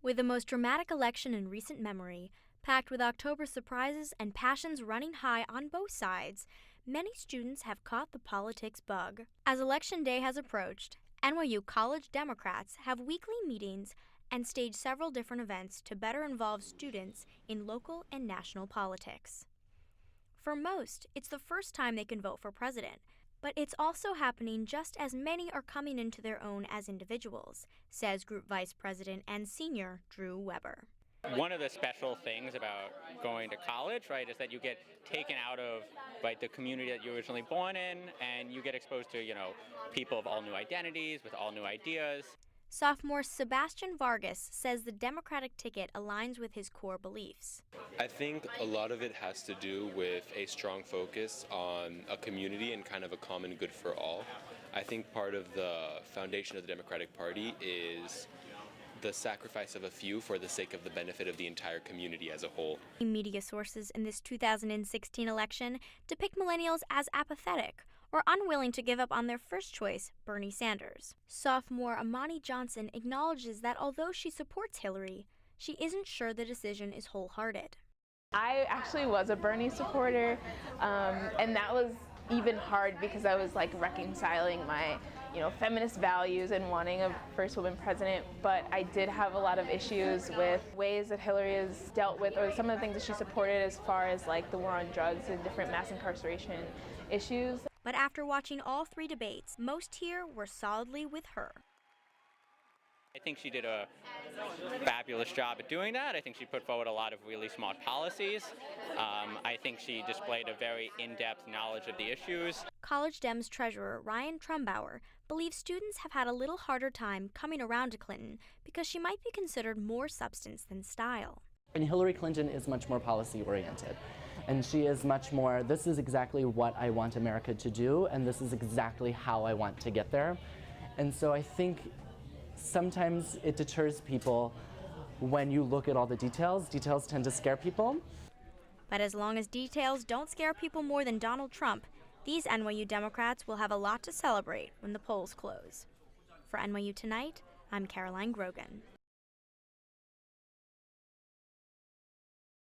With the most dramatic election in recent memory, packed with October surprises and passions running high on both sides, many students have caught the politics bug. As Election Day has approached, NYU College Democrats have weekly meetings and stage several different events to better involve students in local and national politics. For most, it's the first time they can vote for president, but it's also happening just as many are coming into their own as individuals, says Group Vice President and Senior Drew Weber. One of the special things about going to college, right, is that you get taken out of, right, the community that you were originally born in, and you get exposed to, people of all new identities, with all new ideas. Sophomore Sebastian Vargas says the Democratic ticket aligns with his core beliefs. I think a lot of it has to do with a strong focus on a community and kind of a common good for all. I think part of the foundation of the Democratic Party is the sacrifice of a few for the sake of the benefit of the entire community as a whole. Media sources in this 2016 election depict millennials as apathetic or unwilling to give up on their first choice, Bernie Sanders. Sophomore Amani Johnson acknowledges that although she supports Hillary, she isn't sure the decision is wholehearted. I actually was a Bernie supporter, and that was even hard because I was reconciling my feminist values and wanting a first woman president, but I did have a lot of issues with ways that Hillary has dealt with, or some of the things that she supported as far as the war on drugs and different mass incarceration issues. But after watching all three debates, most here were solidly with her. I think she did a fabulous job at doing that. I think she put forward a lot of really smart policies. I think she displayed a very in-depth knowledge of the issues. College Dems treasurer Ryan Trumbauer believes students have had a little harder time coming around to Clinton because she might be considered more substance than style. And Hillary Clinton is much more policy-oriented. And she is much more, this is exactly what I want America to do, and this is exactly how I want to get there. And so I think sometimes it deters people when you look at all the details. Details tend to scare people. But as long as details don't scare people more than Donald Trump, these NYU Democrats will have a lot to celebrate when the polls close. For NYU Tonight, I'm Caroline Grogan.